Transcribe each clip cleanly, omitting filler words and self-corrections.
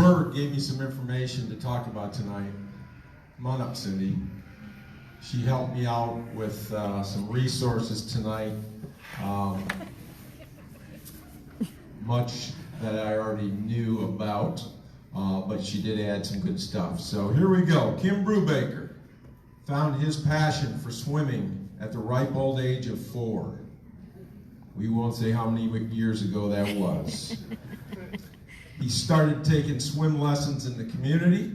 Berg gave me some information to talk about tonight. Come on up, Cindy. She helped me out with some resources tonight. Much that I already knew about, but she did add some good stuff. So here we go. Kim Brubaker found his passion for swimming at the ripe old age of 4. We won't say how many years ago that was. He started taking swim lessons in the community.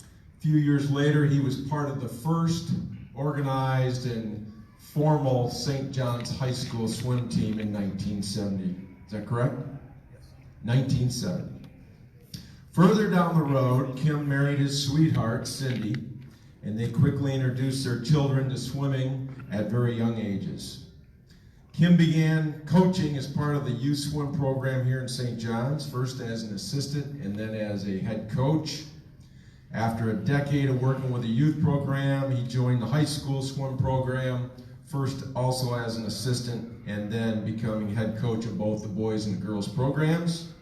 A few years later, he was part of the first organized and formal St. John's High School swim team in 1970. Is that correct? Yes. 1970. Further down the road, Kim married his sweetheart, Cindy, and they quickly introduced their children to swimming at very young ages. Kim began coaching as part of the youth swim program here in St. John's, first as an assistant and then as a head coach. After a decade of working with the youth program, he joined the high school swim program, first also as an assistant and then becoming head coach of both the boys and the girls programs.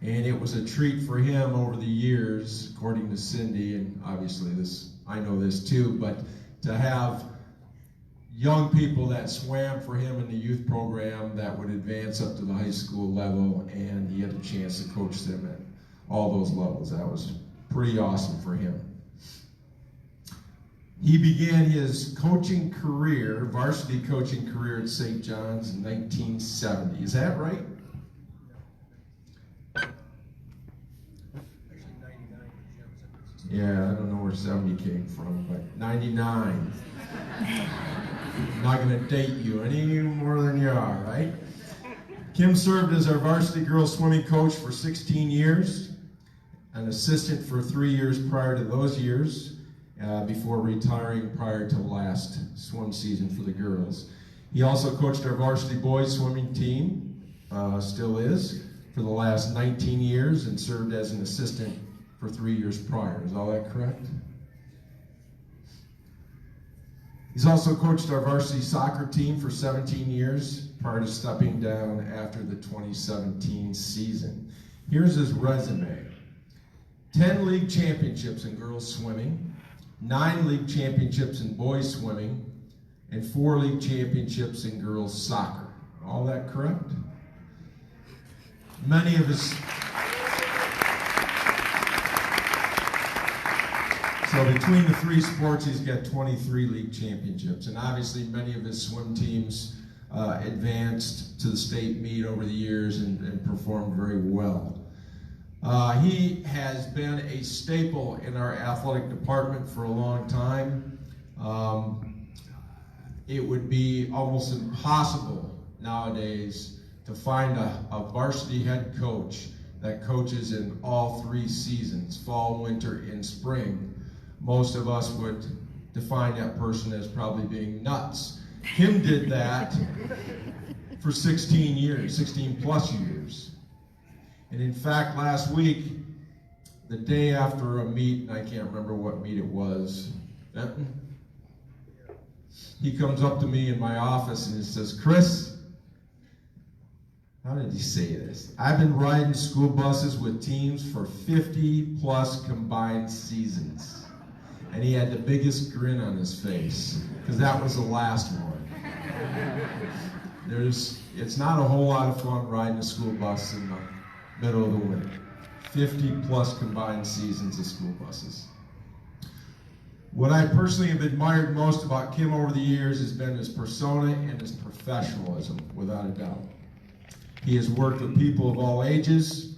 And it was a treat for him over the years, according to Cindy, and obviously I know this too, but to have young people that swam for him in the youth program that would advance up to the high school level, and he had a chance to coach them at all those levels. That was pretty awesome for him. He began his coaching career, varsity coaching career at St. John's in 1970. Is that right? Yeah, I don't know where 70 came from, but 99. I'm not going to date you any more than you are, right? Kim served as our varsity girls swimming coach for 16 years, an assistant for 3 years prior to those years, before retiring prior to last swim season for the girls. He also coached our varsity boys swimming team, still is, for the last 19 years and served as an assistant for 3 years prior. Is all that correct? He's also coached our varsity soccer team for 17 years prior to stepping down after the 2017 season. Here's his resume. 10 league championships in girls swimming, 9 league championships in boys swimming, and 4 league championships in girls soccer. All that correct? Many of his... So between the 3 sports, he's got 23 league championships. And obviously many of his swim teams advanced to the state meet over the years and performed very well. He has been a staple in our athletic department for a long time. It would be almost impossible nowadays to find a varsity head coach that coaches in all 3 seasons, fall, winter, and spring. Most of us would define that person as probably being nuts. Kim did that for 16 years, 16 plus years. And in fact, last week, the day after a meet, and I can't remember what meet it was, Benton? He comes up to me in my office and he says, "Chris," how did he say this? "I've been riding school buses with teams for 50 plus combined seasons." And he had the biggest grin on his face, because that was the last one. It's not a whole lot of fun riding a school bus in the middle of the winter. 50 plus combined seasons of school buses. What I personally have admired most about Kim over the years has been his persona and his professionalism, without a doubt. He has worked with people of all ages,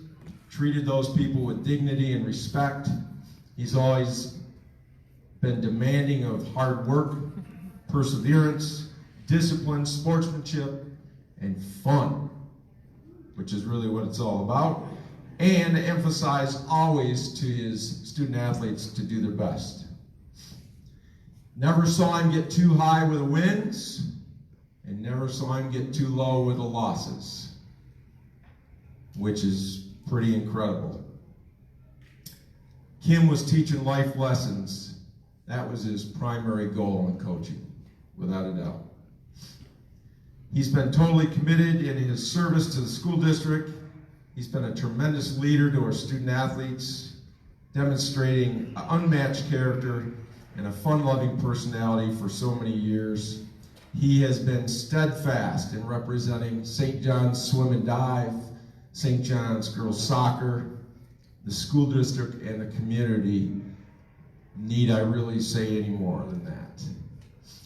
treated those people with dignity and respect. He's always been demanding of hard work, perseverance, discipline, sportsmanship, and fun, which is really what it's all about, and emphasize always to his student athletes to do their best. Never saw him get too high with the wins, and never saw him get too low with the losses, which is pretty incredible. Kim was teaching life lessons. That was his primary goal in coaching, without a doubt. He's been totally committed in his service to the school district He's been a tremendous leader to our student athletes, demonstrating unmatched character and a fun-loving personality for so many years. He has been steadfast in representing St. John's Swim and Dive, St. John's Girls Soccer, the school district, and the community. Need I really say any more than that?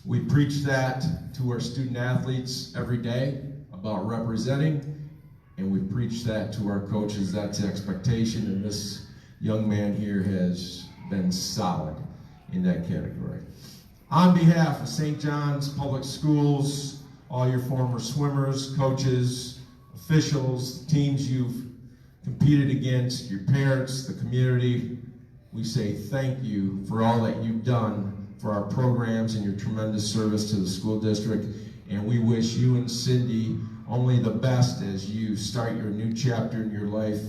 We preach that to our student athletes every day about representing, and we preach that to our coaches. That's the expectation, and this young man here has been solid in that category. On behalf of St. John's Public Schools, all your former swimmers, coaches, officials, teams you've competed against, your parents, the community, we say thank you for all that you've done for our programs and your tremendous service to the school district. And we wish you and Cindy only the best as you start your new chapter in your life,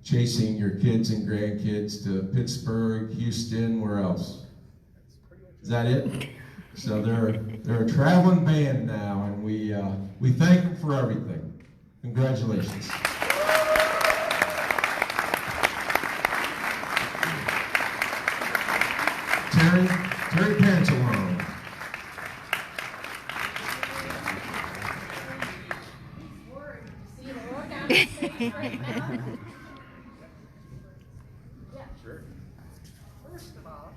chasing your kids and grandkids to Pittsburgh, Houston, where else? Is that it? So they're a traveling band now, and we thank them for everything. Congratulations. Terry Pantalone. Yeah. Sure. First of all,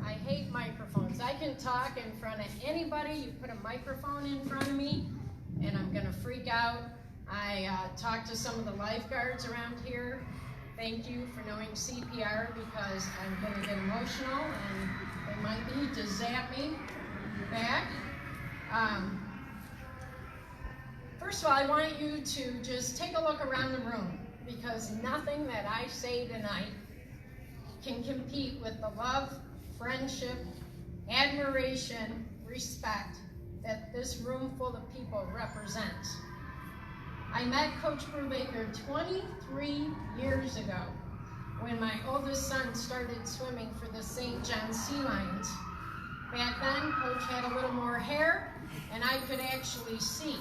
I hate microphones. I can talk in front of anybody. You put a microphone in front of me, and I'm going to freak out. I talked to some of the lifeguards around here. Thank you for knowing CPR, because I'm going to get emotional, and they might need to zap me back. First of all, I want you to just take a look around the room, because nothing that I say tonight can compete with the love, friendship, admiration, respect that this room full of people represents. I met Coach Brubaker 23 years ago when my oldest son started swimming for the St. John's Sea Lions. Back then, Coach had a little more hair, and I could actually see.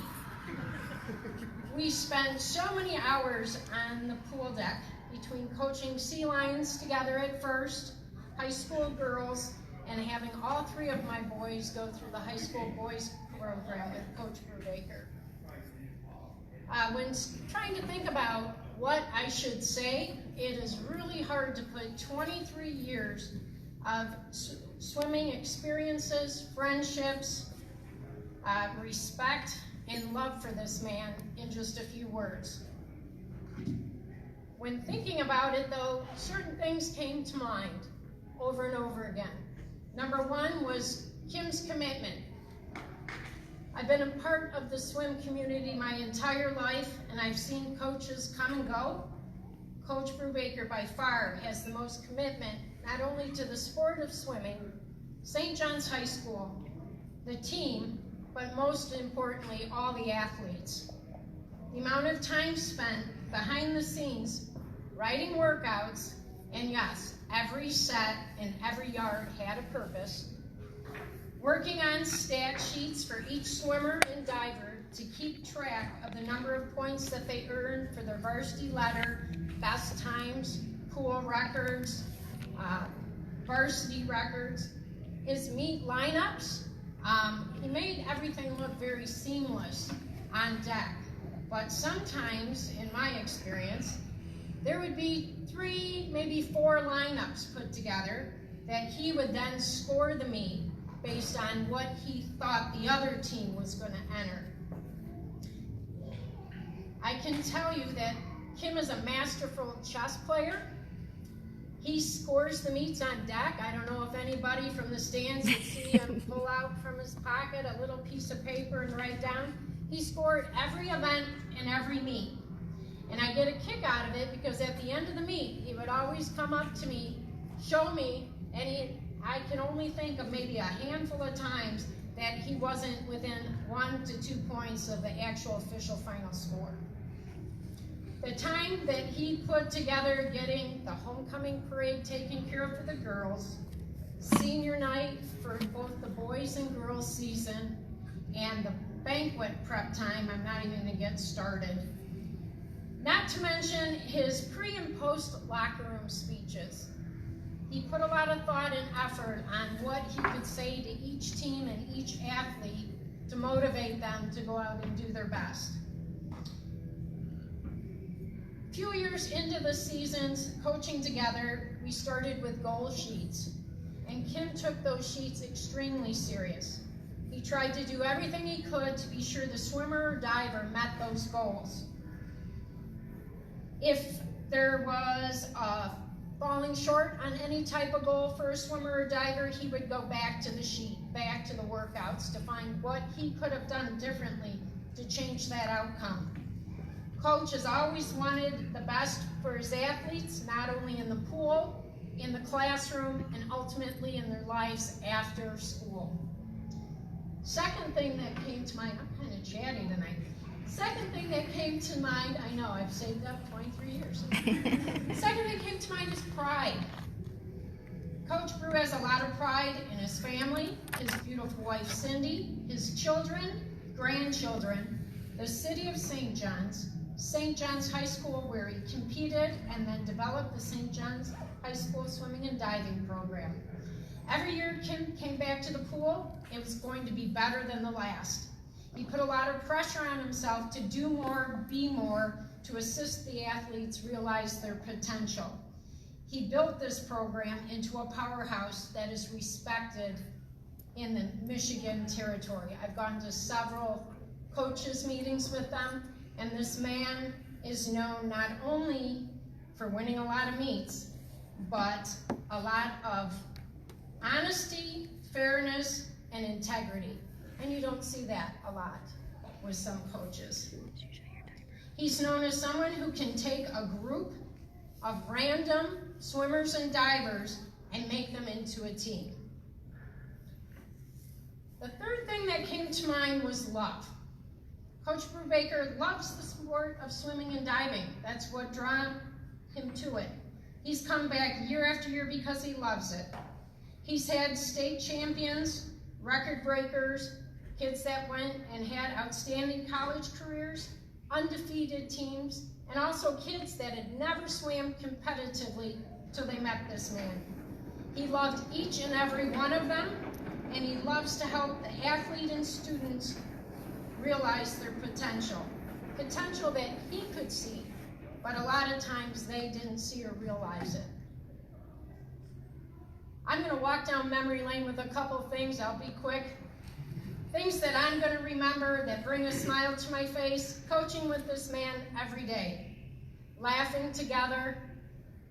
We spent so many hours on the pool deck between coaching Sea Lions together at first, high school girls, and having all three of my boys go through the high school boys program with Coach Brubaker. When trying to think about what I should say, it is really hard to put 23 years of swimming experiences, friendships, respect, and love for this man in just a few words. When thinking about it, though, certain things came to mind over and over again. Number one was Kim's commitment. I've been a part of the swim community my entire life, and I've seen coaches come and go. Coach Brubaker by far has the most commitment, not only to the sport of swimming, St. John's High School, the team, but most importantly, all the athletes. The amount of time spent behind the scenes, writing workouts, and yes, every set and every yard had a purpose. Working on stat sheets for each swimmer and diver to keep track of the number of points that they earned for their varsity letter, best times, pool records, varsity records. His meet lineups, he made everything look very seamless on deck. But sometimes, in my experience, there would be 3, maybe 4 lineups put together that he would then score the meet based on what he thought the other team was going to enter. I can tell you that Kim is a masterful chess player. He scores the meets on deck. I don't know if anybody from the stands can see him pull out from his pocket a little piece of paper and write down. He scored every event and every meet. And I get a kick out of it because at the end of the meet, he would always come up to me, show me, and I can only think of maybe a handful of times that he wasn't within 1 to 2 points of the actual official final score. The time that he put together getting the homecoming parade taken care of for the girls, senior night for both the boys and girls season, and the banquet prep time, I'm not even going to get started. Not to mention his pre and post locker room speeches. He put a lot of thought and effort on what he could say to each team and each athlete to motivate them to go out and do their best. A few years into the seasons coaching together, we started with goal sheets, and Kim took those sheets extremely serious. He tried to do everything he could to be sure the swimmer or diver met those goals. If there was falling short on any type of goal for a swimmer or diver, he would go back to the sheet, back to the workouts to find what he could have done differently to change that outcome. Coach has always wanted the best for his athletes, not only in the pool, in the classroom, and ultimately in their lives after school. Second thing that came to mind, I'm kind of chatty tonight. Second thing that came to mind, I know, I've saved up 23 years. Second thing that came to mind is pride. Coach Brew has a lot of pride in his family, his beautiful wife Cindy, his children, grandchildren, the city of St. John's High School where he competed and then developed the St. John's High School swimming and diving program. Every year Kim came back to the pool, it was going to be better than the last. He put a lot of pressure on himself to do more, be more, to assist the athletes realize their potential. He built this program into a powerhouse that is respected in the Michigan territory. I've gone to several coaches meetings with them, and this man is known not only for winning a lot of meets, but a lot of honesty, fairness, and integrity. And you don't see that a lot with some coaches. He's known as someone who can take a group of random swimmers and divers and make them into a team. The third thing that came to mind was love. Coach Brubaker loves the sport of swimming and diving. That's what drew him to it. He's come back year after year because he loves it. He's had state champions, record breakers, kids that went and had outstanding college careers, undefeated teams, and also kids that had never swam competitively till they met this man. He loved each and every one of them, and he loves to help the athlete and students realize their potential that he could see, but a lot of times they didn't see or realize it. I'm going to walk down memory lane with a couple things. I'll be quick. Things that I'm going to remember that bring a smile to my face. Coaching with this man every day. Laughing together.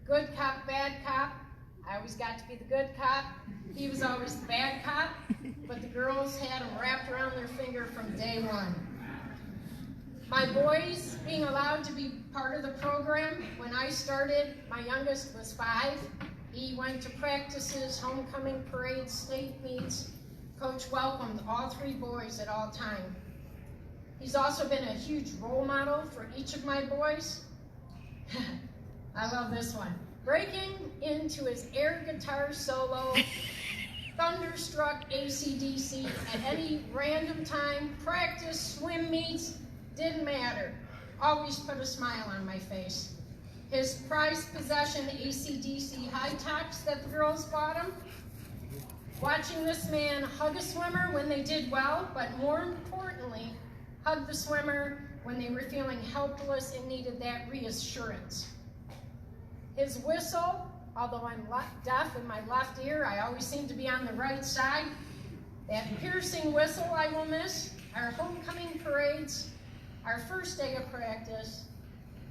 Good cop, bad cop. I always got to be the good cop. He was always the bad cop. But the girls had him wrapped around their finger from day one. My boys being allowed to be part of the program. When I started, my youngest was 5. He went to practices, homecoming parades, state meets. Coach welcomed all 3 boys at all time. He's also been a huge role model for each of my boys. I love this one. Breaking into his air guitar solo, thunderstruck AC/DC at any random time, practice, swim meets, didn't matter. Always put a smile on my face. His prized possession, AC/DC high tops that the girls bought him. Watching this man hug a swimmer when they did well, but more importantly, hug the swimmer when they were feeling helpless and needed that reassurance. His whistle, although I'm deaf in my left ear, I always seem to be on the right side. That piercing whistle I will miss, our homecoming parades, our first day of practice,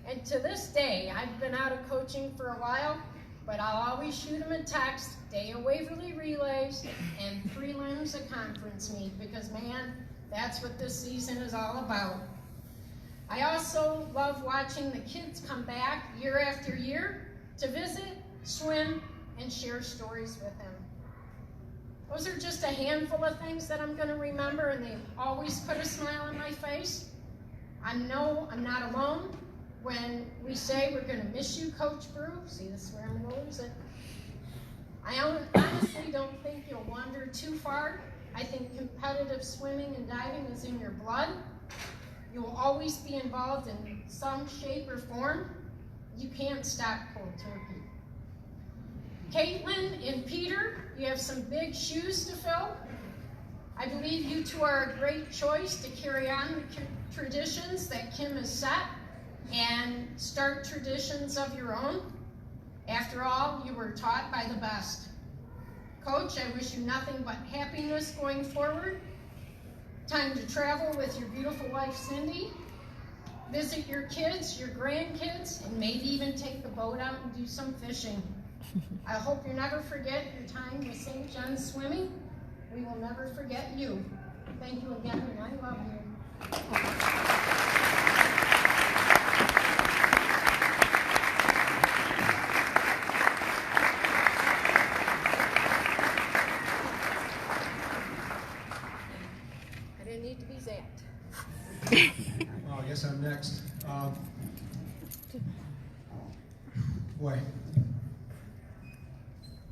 and to this day, I've been out of coaching for a while, but I'll always shoot him a text, day of Waverly relays, and prelims at conference meet, because man, that's what this season is all about. I also love watching the kids come back year after year to visit, swim, and share stories with him. Those are just a handful of things that I'm going to remember, and they always put a smile on my face. I know I'm not alone when we say we're going to miss you, Coach Brew. See, this is where I'm going to lose it. I honestly don't think you'll wander too far. I think competitive swimming and diving is in your blood. You will always be involved in some shape or form. You can't stop cold turkey. Caitlin and Peter, you have some big shoes to fill. I believe you two are a great choice to carry on the traditions that Kim has set and start traditions of your own. After all, you were taught by the best. Coach, I wish you nothing but happiness going forward. Time to travel with your beautiful wife, Cindy. Visit your kids, your grandkids, and maybe even take the boat out and do some fishing. I hope you never forget your time with St. John's Swimming. We will never forget you. Thank you again, and I love you. Oh, I guess I'm next. Boy,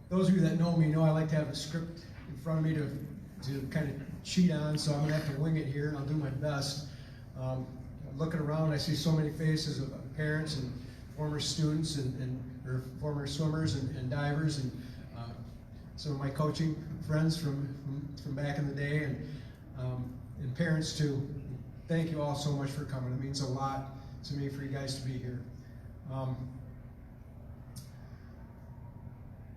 those of you that know me know I like to have a script in front of me to kind of cheat on, so I'm going to have to wing it here, and I'll do my best. Looking around, I see so many faces of parents and former students or former swimmers and divers, and some of my coaching friends from back in the day, and parents too. Thank you all so much for coming. It means a lot to me for you guys to be here.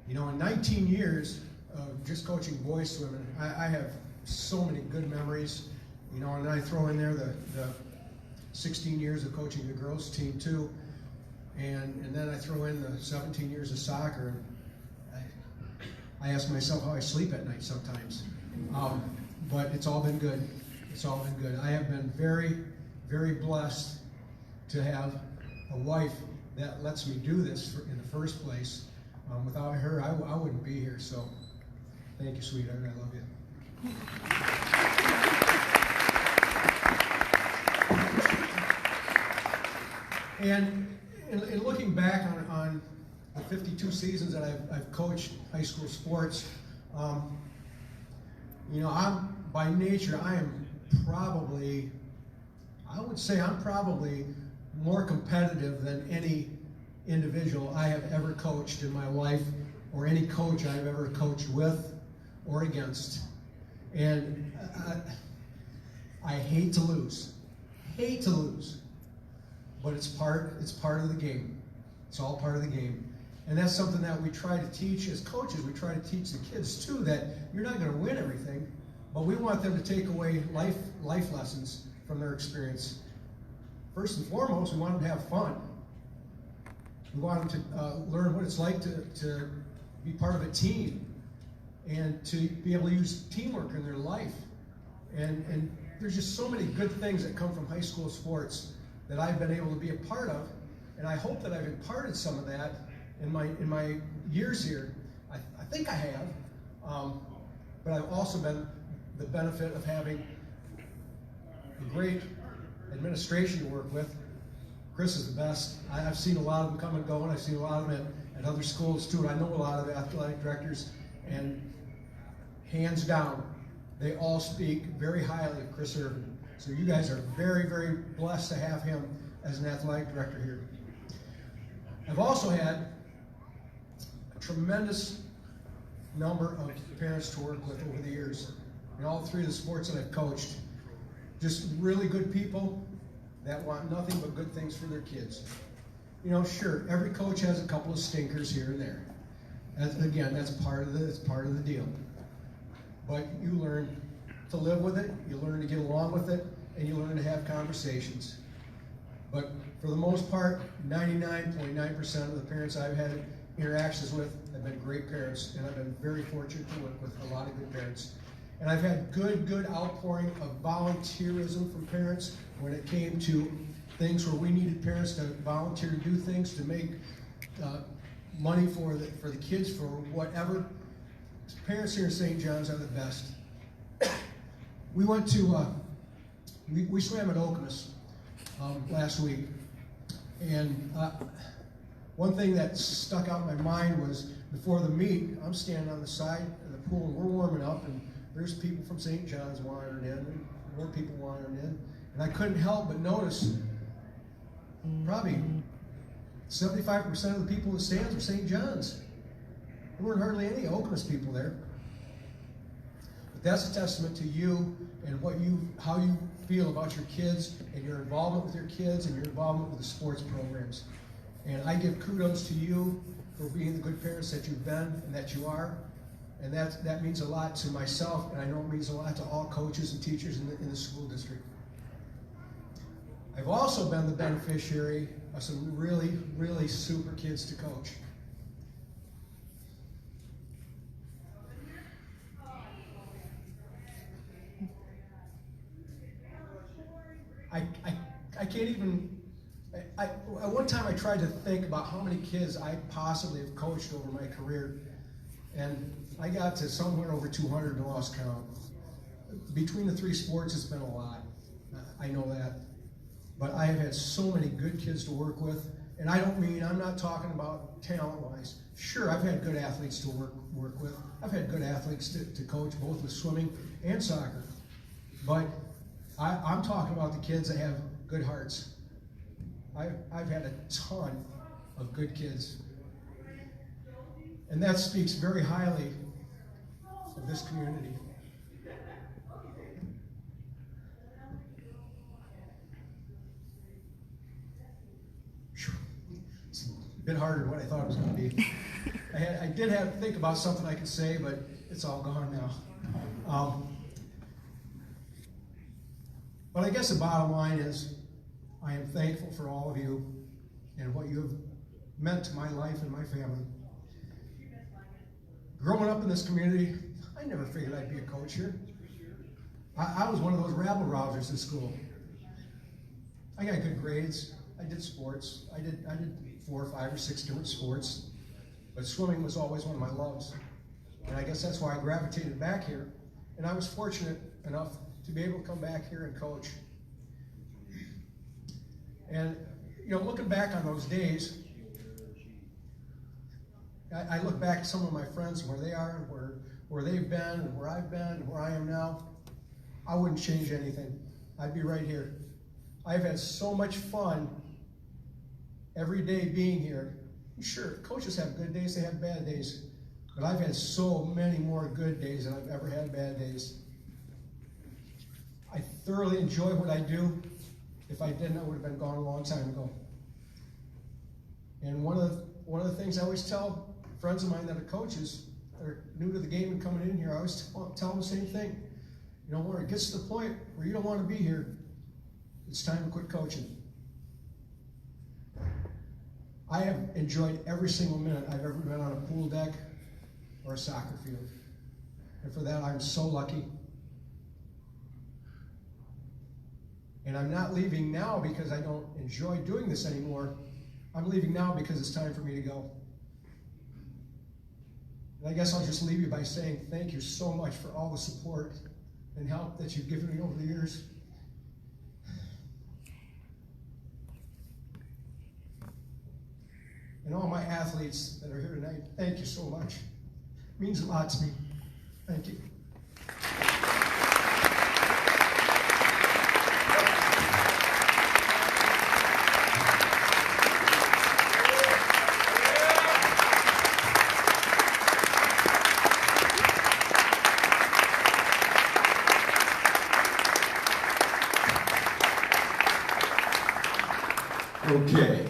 You know, in 19 years of just coaching boys swimming, I have so many good memories. You know, and I throw in there the 16 years of coaching the girls team too, and then I throw in the 17 years of soccer. And I ask myself how I sleep at night sometimes, but it's all been good. It's all been good. I have been very, very blessed to have a wife that lets me do this in the first place. Without her, I wouldn't be here. So, thank you, sweetheart. I love you. And in looking back on the 52 seasons that I've coached high school sports, you know, by nature, I would say I'm probably more competitive than any individual I have ever coached in my life, or any coach I've ever coached with or against. And I hate to lose, but it's part of the game. It's all part of the game. And that's something that we try to teach as coaches. We try to teach the kids too, that you're not going to win everything, but we want them to take away life lessons from their experience. First and foremost, we want them to have fun. We want them to learn what it's like to be part of a team and to be able to use teamwork in their life. And there's just so many good things that come from high school sports that I've been able to be a part of, and I hope that I've imparted some of that in my years here. I think I have, but I've also been the benefit of having a great administration to work with. Chris is the best. I've seen a lot of them come and go, and I've seen a lot of them at other schools too, and I know a lot of the athletic directors, and hands down, they all speak very highly of Chris Irvin. So you guys are very, very blessed to have him as an athletic director here. I've also had a tremendous number of parents to work with over the years in all three of the sports that I've coached. Just really good people that want nothing but good things for their kids. You know, sure, every coach has a couple of stinkers here and there. Again, that's part of the deal. But you learn to live with it, you learn to get along with it, and you learn to have conversations. But for the most part, 99.9% of the parents I've had interactions with have been great parents, and I've been very fortunate to work with a lot of good parents. And I've had good outpouring of volunteerism from parents when it came to things where we needed parents to volunteer to do things, to make money for the kids, for whatever. Parents here in St. John's are the best. We went to, we swam at Okemos last week, and one thing that stuck out in my mind was before the meet, I'm standing on the side of the pool and we're warming up, and there's people from St. John's wandering in, and more people wandering in, And I couldn't help but notice probably 75% of the people in the stands were St. John's. There weren't hardly any Okemos people there. But that's a testament to you and how you feel about your kids and your involvement with your kids and your involvement with the sports programs. And I give kudos to you for being the good parents that you've been and that you are. And that means a lot to myself, and I know it means a lot to all coaches and teachers in the school district. I've also been the beneficiary of some really, really super kids to coach. I can't even, at one time I tried to think about how many kids I possibly have coached over my career, and I got to somewhere over 200 and lost count. Between the three sports, it's been a lot. I know that. But I have had so many good kids to work with, and I'm not talking about talent-wise. Sure, I've had good athletes to work with. I've had good athletes to coach, both with swimming and soccer. But I'm talking about the kids that have good hearts. I've had a ton of good kids. And that speaks very highly of this community. It's a bit harder than what I thought it was going to be. I did have to think about something I could say, but it's all gone now. But I guess the bottom line is I am thankful for all of you and what you have meant to my life and my family. Growing up in this community, I never figured I'd be a coach here. I was one of those rabble-rousers in school. I got good grades. I did sports. I did 4 or 5 or 6 different sports. But swimming was always one of my loves. And I guess that's why I gravitated back here. And I was fortunate enough to be able to come back here and coach. And, looking back on those days, I look back at some of my friends, where they are, where they've been, and where I've been, and where I am now. I wouldn't change anything. I'd be right here. I've had so much fun every day being here. Sure, coaches have good days, they have bad days, but I've had so many more good days than I've ever had bad days. I thoroughly enjoy what I do. If I didn't, I would have been gone a long time ago. And one of the things I always tell friends of mine that are coaches, that are new to the game and coming in here, I always tell them the same thing. When it gets to the point where you don't want to be here, it's time to quit coaching. I have enjoyed every single minute I've ever been on a pool deck or a soccer field. And for that, I'm so lucky. And I'm not leaving now because I don't enjoy doing this anymore. I'm leaving now because it's time for me to go. And I guess I'll just leave you by saying thank you so much for all the support and help that you've given me over the years. And all my athletes that are here tonight, thank you so much. It means a lot to me. Thank you. Okay.